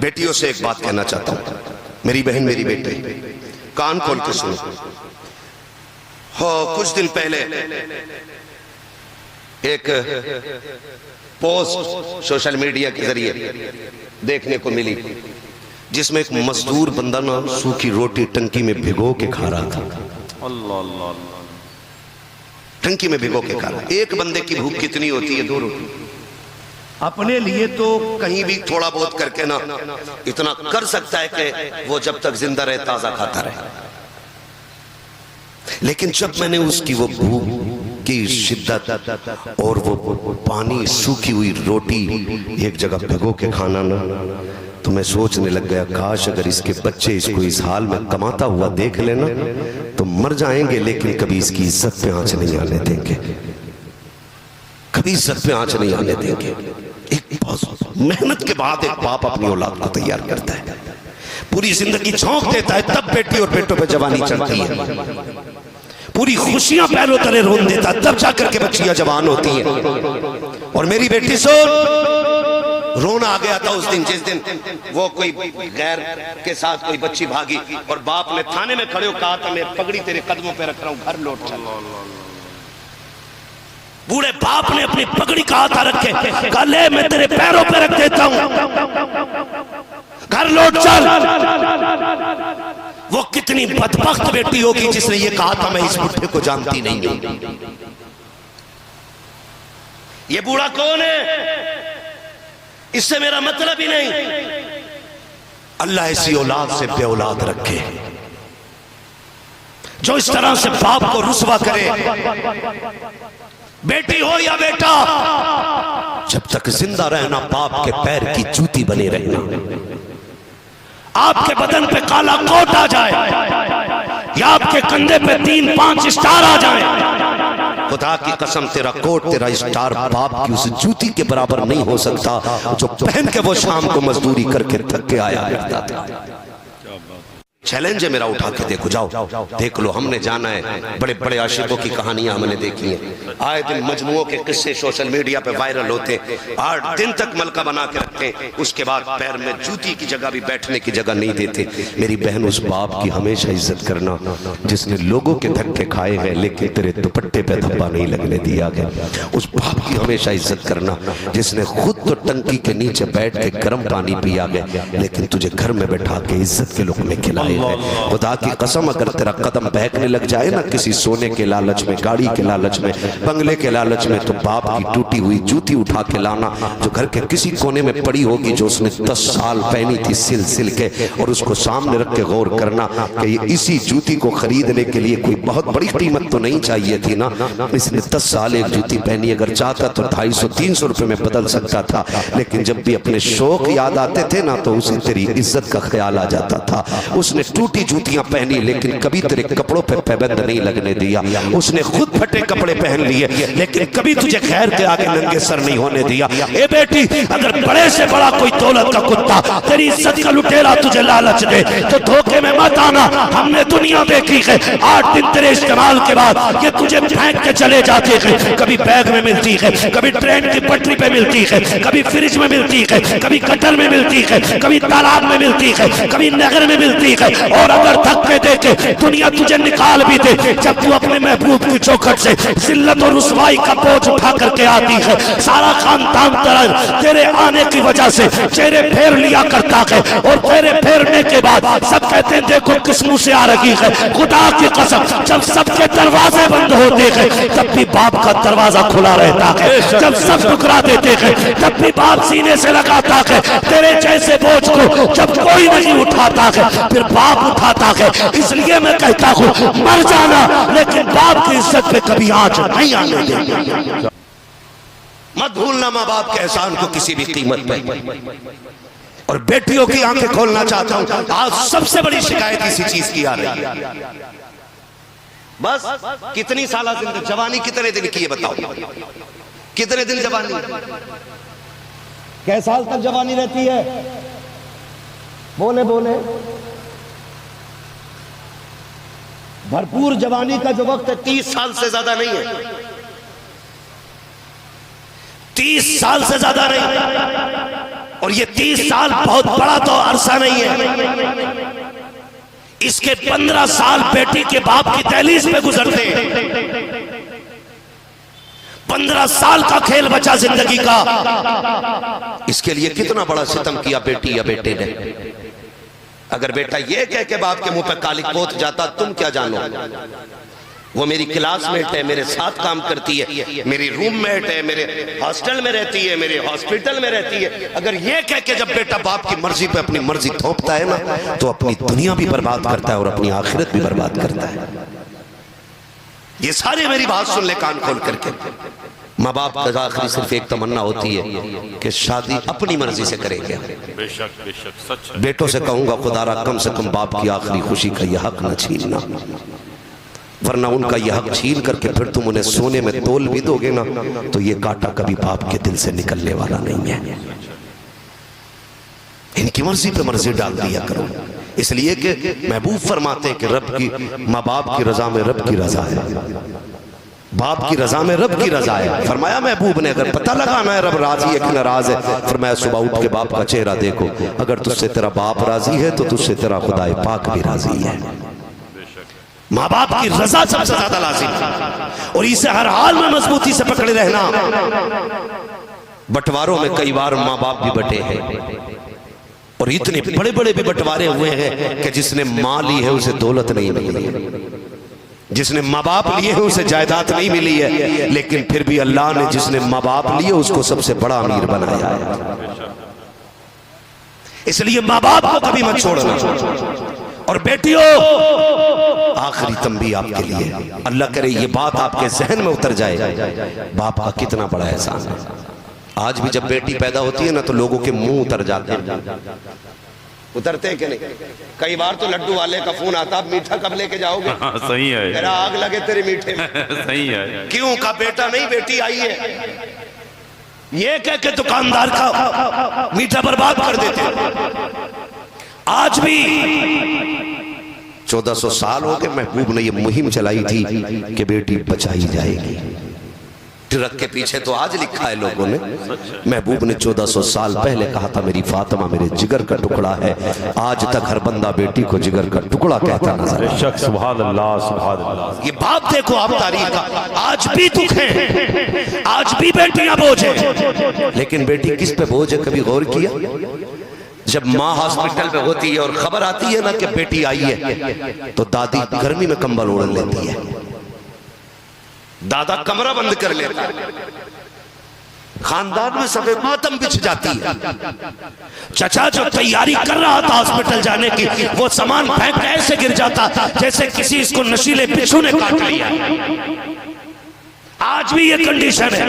बेटियों से एक बात कहना चाहता हूं, मेरी बहन मेरी बेटी कान खोल के सुनो। हो कुछ दिन पहले एक पोस्ट सोशल मीडिया के जरिए देखने को मिली, जिसमें एक मजदूर बंदा ना सूखी रोटी टंकी में भिगो के खा रहा था। अल्लाह अल्लाह, टंकी में भिगो के खा रहा। एक बंदे की भूख कितनी होती है? 2 रोटी। अपने लिए तो कहीं भी थोड़ा बहुत करके ना इतना कर सकता है कि वो जब तक जिंदा रहे ताजा खाता रहे। लेकिन जब मैंने उसकी वो भूख की शिद्दत और वो पानी सूखी हुई रोटी एक जगह भिगो के खाना ना, तो मैं सोचने लग गया, काश अगर इसके बच्चे इसको इस हाल में कमाता हुआ देख लेना तो मर जाएंगे, लेकिन कभी इसकी इज्जत पे आंच नहीं आने देंगे, कभी इज्जत पे आंच नहीं आने देंगे। एक बहुत मेहनत के बाद एक बाप अपनी औलाद को तैयार करता है, पूरी जिंदगी झोंक देता है, तब बेटी और बेटों पे जवानी चढ़ती है, पूरी खुशियां पैरों तले रोन देता, तब जाकर के बच्चियां जवान होती हैं। और मेरी बेटी रोना आ गया था उस दिन, जिस दिन वो कोई गैर के साथ कोई बच्ची भागी और बाप ने थाने में खड़े हो कहा था, मैं पगड़ी तेरे कदमों पे रख रहा हूं, घर लौट चल। बूढ़े बाप ने अपनी पगड़ी का हाथ रखे, कहा ले मैं तेरे पैरों पे रख देता हूं, घर लौट चल। वो कितनी बदबख्त बेटी होगी जिसने ये कहा था, मैं इस बुढ़े को जानती नहीं हूं। ये बूढ़ा कौन है इससे मेरा मतलब ही नहीं। अल्लाह ऐसी औलाद से बे औलाद रखे जो इस तरह से बाप को रुसवा करे। बेटी हो या बेटा, जब तक जिंदा रहना बाप के पैर की जूती बने रहना। आपके बदन पे काला कोट आ जाए या आपके कंधे पे 3-5 स्टार आ जाए, खुदा की कसम तेरा कोट तेरा स्टार बाप की उस जूती के बराबर नहीं हो सकता जो पहन के वो शाम को मजदूरी करके थक के आया करता था। चैलेंज है मेरा, उठा के देखो, जाओ देख लो। हमने जाना है, बड़े बड़े आशिकों की कहानियां हमने देखी हैं। आए दिन मजनुओं के किस्से सोशल मीडिया पे वायरल होते, 8 दिन तक मलका बना के रखते, उसके बाद पैर में जूती की जगह भी बैठने की जगह नहीं देते। मेरी बहन, उस बाप की हमेशा इज्जत करना जिसने लोगों के धक्के खाए हैं लेकिन तेरे दुपट्टे पे धब्बा नहीं लगने दिया गया। उस बाप की हमेशा इज्जत करना जिसने खुद तो टंकी के नीचे बैठ के गर्म पानी पिया गया लेकिन तुझे घर में बैठा के इज्जत के लुक़्मे खिलाए। खुदा की कसम अगर तेरा कदम बहकने लग जाए ना किसी सोने के लालच में, गाड़ी के लालच में, बंगले के लालच में, तो बाप की टूटी हुई जूती उठा के लाना जो घर के किसी कोने में पड़ी होगी, जो उसने 10 साल पहनी थी सिल सिल के, और उसको सामने रख के गौर करना कि ये इसी जूती को खरीदने के लिए कोई बहुत बड़ी कीमत तो नहीं चाहिए थी ना। इसने 10 साल एक जूती पहनी, अगर चाहता तो 250-300 रुपए में बदल सकता था, लेकिन जब भी अपने शौक याद आते थे ना तो उसे तेरी इज्जत का ख्याल आ जाता था। उसने टूटी जूतियां पहनी लेकिन कभी तेरे कपड़ों पे पाबंद नहीं लगने दिया। उसने खुद फटे कपड़े पहन लिए लेकिन कभी तुझे खैर के आगे नंगे सर नहीं होने दिया। ए बेटी, अगर बड़े से बड़ा कोई दौलत का कुत्ता तेरी इज्जत का लुटेरा तुझे लालच दे तो धोखे में मत आना। हमने दुनिया देखी है, 8 दिन तेरे इस्तेमाल के बाद ये तुझे फेंक के चले जाते हैं। कभी बैग में मिलती है, कभी ट्रेन की पटरी पे मिलती है, कभी फ्रिज में मिलती है, कभी कटर में मिलती है, कभी तालाब में मिलती है, कभी नगर में मिलती है। और अगर धक्के देके दुनिया तुझे निकाल भी दे, जब तू अपने महबूब की चौखट से जिल्लत और रुसवाई का बोझ उठा करके आती है, सारा खानदान तेरे आने की वजह से चेहरे फेर लिया करता है, और चेहरे फेरने के बाद सब कहते हैं देखो किस मुंह से आ रही है। खुदा की कसम, जब सबके दरवाजे बंद होते हैं तब भी बाप का दरवाजा खुला रहता है। जब सब ठुकरा देते हैं तब भी बाप सीने से लगाता है। तेरे जैसे बोझ को जब कोई नहीं उठाता है फिर बाप उठाता है। इसलिए मैं कहता हूँ मर जाना लेकिन बाप की इज्जत पे कभी आंच नहीं आने देंगे। मत भूलना माँ बाप के एहसान को किसी भी कीमत पे। और बेटियों की आंखें खोलना चाहता हूँ, आज सबसे बड़ी शिकायत इसी चीज की आ रही है। बस कितनी साल जिंदगी, जवानी कितने दिन की है बताओ? कितने दिन जवानी? कै साल तक जवानी रहती है? बोले बोले। भरपूर जवानी का जो वक्त है 30 साल से ज्यादा नहीं है, 30 साल से ज्यादा नहीं। और ये 30 साल बहुत बड़ा तो अरसा नहीं है, इसके 15 साल बेटी के बाप की दहलीज पे गुजरते हैं। 15 साल का खेल बचा जिंदगी का, इसके लिए कितना बड़ा सितम किया बेटी या बेटे ने। अगर बेटा ये कह के बाप के मुंह पे कालिक पोत जाता, तुम क्या जानो, वो मेरी क्लासमेट है, मेरे साथ काम करती है, मेरी रूममेट है, मेरे हॉस्टल में रहती है, मेरे हॉस्पिटल में रहती है। अगर ये कह के जब बेटा बाप की मर्जी पे अपनी मर्जी थोपता है ना, तो अपनी दुनिया भी बर्बाद करता है और अपनी आखिरत भी बर्बाद करता है। ये सारे मेरी बात सुन ले कान खोल करके। माँ बाप का आखिरी सिर्फ एक तमन्ना होती है कि शादी अपनी मर्जी से करेंगे। बेशक बेशक सच है। बेटों से कहूंगा खुदारा कम से कम बाप की आखिरी खुशी का यह हक न छीनना, वरना उनका यह हक छीन करके फिर तुम उन्हें सोने में तोल भी दोगे ना, तो ये कांटा कभी बाप के दिल से निकलने वाला नहीं है। इनकी मर्जी पे मर्जी डाल दिया करो, इसलिए कि महबूब फरमाते हैं कि रब की, माँ बाप की रजा में रब की रजा है, बाप की रजा में रब की रजा है। फरमाया महबूब ने अगर पता लगाना है रब राजी है कि नाराज है, फरमाया सुबह उठ के बाप का चेहरा देखो, अगर तुझसे तेरा बाप राजी है तो तुझसे तेरा खुदाए पाक भी राजी है। माँ बाप की रजा सबसे ज्यादा लाजिम है, और इसे हर हाल में मजबूती से पकड़े रहना। बंटवारों में कई बार माँ बाप भी बटे हैं, और इतने बड़े बड़े भी बंटवारे हुए हैं कि जिसने माँ ली है उसे दौलत नहीं मिली है, जिसने माँ बाप लिए हैं उसे जायदाद नहीं मिली है, लेकिन फिर भी अल्लाह ने जिसने माँ बाप लिए उसको सबसे बड़ा अमीर बनाया है। इसलिए माँ बाप को कभी मत छोड़ना। और बेटियों, आखिरी तंबी आपके लिए, अल्लाह करे ये बात आपके जहन में उतर जाए, बाप का कितना बड़ा एहसान है। आज भी जब बेटी पैदा होती है ना, तो लोगों के मुंह उतर जाते हैं। उतरते हैं कि नहीं? कई बार तो लड्डू वाले का फोन आता, मीठा कब लेके जाओगे? हाँ, सही है, तेरा आग लगे तेरे मीठे में। सही है। क्यों? का बेटा नहीं बेटी आई है, ये कह के दुकानदार का मीठा बर्बाद कर देते। आज भी 1400 साल हो गए महबूब ने ये मुहिम चलाई थी कि बेटी बचाई जाएगी। ट्रक के पीछे तो आज लिखा है लोगों ने, महबूब ने 1400 साल पहले कहा था मेरी फातिमा मेरे जिगर का टुकड़ा है। आज तक हर बंदा बेटी को जिगर का टुकड़ा कहता नजर आता है। सुभान अल्लाह, सुभान अल्लाह। ये बाप देखो आप तारीख का, आज भी दुख है, आज भी बेटियां बोझ है, लेकिन बेटी किस पे बोझ है कभी गौर किया? जब माँ हॉस्पिटल में होती है और खबर आती है ना कि बेटी आई है, तो दादी गर्मी में कंबल ओढ़ लेती है, दादा कमरा बंद कर लेता है, खानदान में सफेद मातम बिछ जाती है। चचा जो तैयारी कर रहा था हॉस्पिटल जाने की, वो सामान फेंक के ऐसे गिर जाता जैसे किसी इसको नशीले बिच्छू ने काट लिया। आज भी ये कंडीशन है।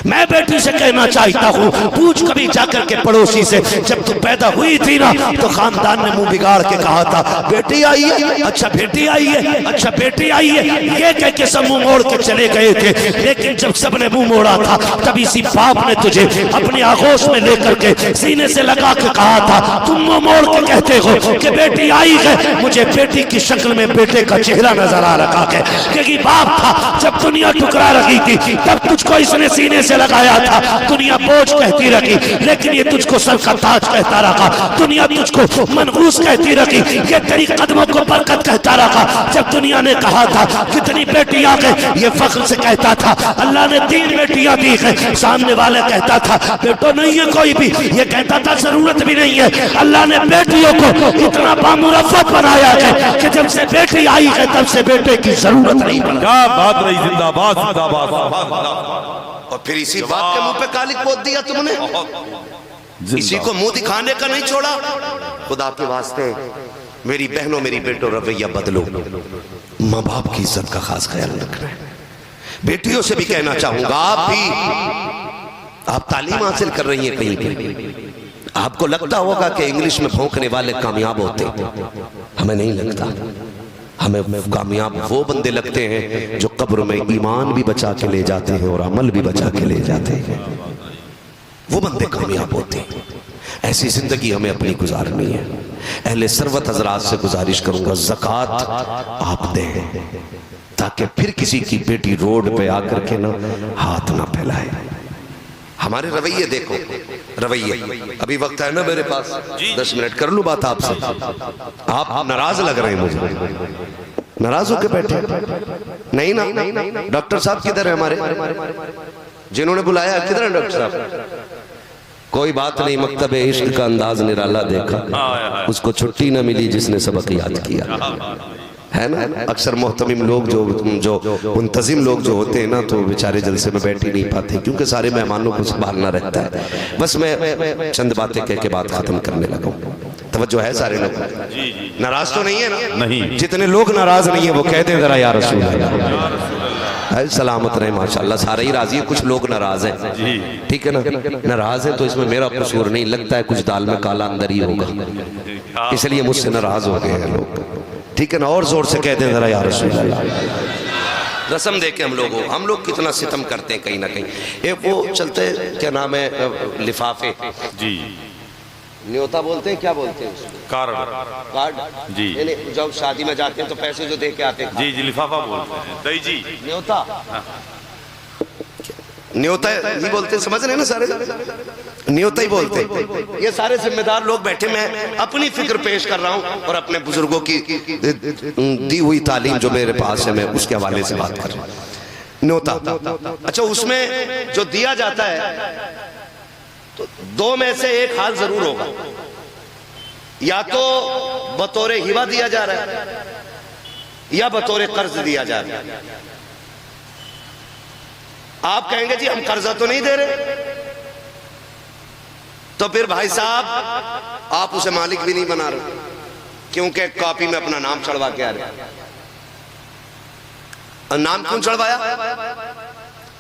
मैं बेटी से कहना चाहता हूँ, पूछ कभी जाकर के पड़ोसी से, जब तू पैदा हुई थी ना तो खानदान ने मुंह बिगाड़ के कहा था बेटी आई है, अच्छा बेटी आई है, अच्छा बेटी आई है, ये कह के सब मुंह मोड़ के चले गए थे। लेकिन जब सबने मुंह मोड़ा था, तब इसी बाप ने तुझे अपनी आगोश में लेकर के सीने से लगा के कहा था, तुम मुंह मोड़ के कहते हो कि बेटी आई है, मुझे बेटी की शक्ल में बेटे का चेहरा नजर आ रखा है, क्योंकि बाप था जब दुनिया टुकरा रही थी तब तुझको इसने सीने से लगाया था। दुनिया बोझ कहती रही, लेकिन ये तुझको सर का ताज कहता रहा। दुनिया तुझको मनहूस कहती रही, ये तेरी कदमों को बरकत कहता रहा। जब दुनिया ने कहा था कितनी बेटियां गए, ये फख्र से कहता था अल्लाह ने 3 बेटियां दी है। सामने वाले कहता था बेटो नहीं है कोई भी, ये कहता था जरूरत भी नहीं है। अल्लाह ने बेटियों को इतना बामुरफ़्फ़त बनाया है कि जब से बेटी आई है तब से बेटे की जरूरत नहीं पड़ी। क्या बात रही, जिंदाबाद जिंदाबाद। और फिर इसी बात के मुंह पे कालिक पोत दिया तुमने, इसी को मुंह दिखाने का नहीं छोड़ा। खुदा के वास्ते मेरी बहनों मेरी बेटों रवैया बदलो, माँ बाप की इज्जत का खास ख्याल रखना है। बेटियों से भी कहना चाहूंगा, आप भी, आप तालीम हासिल कर रही हैं कहीं पे, आपको लगता होगा कि इंग्लिश में भौंकने वाले कामयाब होते, हमें नहीं लगता। हमें कामयाब वो बंदे लगते हैं जो कब्र में ईमान भी बचा के ले जाते हैं और अमल भी बचा के ले जाते हैं, वो बंदे कामयाब होते हैं। ऐसी जिंदगी हमें अपनी गुजारनी है। अहले सरवत हजरात से गुजारिश करूंगा, ज़कात आप दें ताकि फिर किसी की बेटी रोड पे आकर के ना हाथ ना फैलाए, हमारे रवैये देखो, रवैये। अभी वक्त है ना मेरे पास, 10 मिनट कर लूं बात आपसे। आप नाराज लग रहे हैं मुझे, नाराज होकर बैठे? नहीं ना। डॉक्टर साहब किधर है हमारे, जिन्होंने बुलाया किधर है डॉक्टर साहब? कोई बात नहीं, मकतबे इश्क का अंदाज निराला देखा, उसको छुट्टी न मिली जिसने सबक याद किया, है ना। अक्सर मोहतमिम लोग जो मुंतजिम लोग जो होते हैं ना, तो बेचारे जलसे में बैठ ही नहीं पाते, क्योंकि सारे मेहमानों को संभालना रहता है। बस मैं चंद बातें कह के बात खत्म करने लगा। तवज्जो है सारे लोग? नाराज तो नहीं है ना? नहीं। जितने लोग नाराज नहीं है वो कहते हैं जरा या रसूल अल्लाह, सलामत रहे माशाल्लाह। सारे ही राजी है, कुछ लोग नाराज हैं, ठीक है ना। नाराज है तो इसमें मेरा कसूर नहीं, लगता है कुछ दाल में काला अंदर ही होगा, इसलिए मुझसे नाराज हो गए हैं लोग, ठीक है ना। और जोर से कहते हैं जरा या रसूल अल्लाह। रस्म देके हम लोग कितना सितम करते हैं कहीं ना कहीं। एक वो चलते क्या नाम है, लिफाफे जी, न्योता बोलते हैं, क्या बोलते हैं? कार्ड जी। नहीं, जब शादी में जाते हैं तो पैसे जो दे के आते हैं, जी लिफाफा बोलते हैं, दही जी। न्योता, न्योता ही बोलते हैं, समझ रहे हैं ना सारे, न्योता ही बोलते हैं। ये सारे जिम्मेदार लोग बैठे, मैं अपनी फिक्र पेश कर रहा हूँ और अपने बुजुर्गों की दी हुई तालीम जो मेरे पास है, मैं उसके हवाले से बात कर रहा हूँ। न्योता, अच्छा, उसमें जो दिया जाता है तो दो में से एक हाल जरूर होगा, या तो बतौरे हिबा दिया जा रहा है या बतौरे कर्ज दिया जा रहा है। आप कहेंगे जी हम कर्जा तो नहीं दे रहे, तो फिर भाई साहब आप उसे मालिक भी नहीं बना रहे, क्योंकि कॉपी में अपना नाम चढ़वा के आ रहे। नाम क्यों चढ़वाया?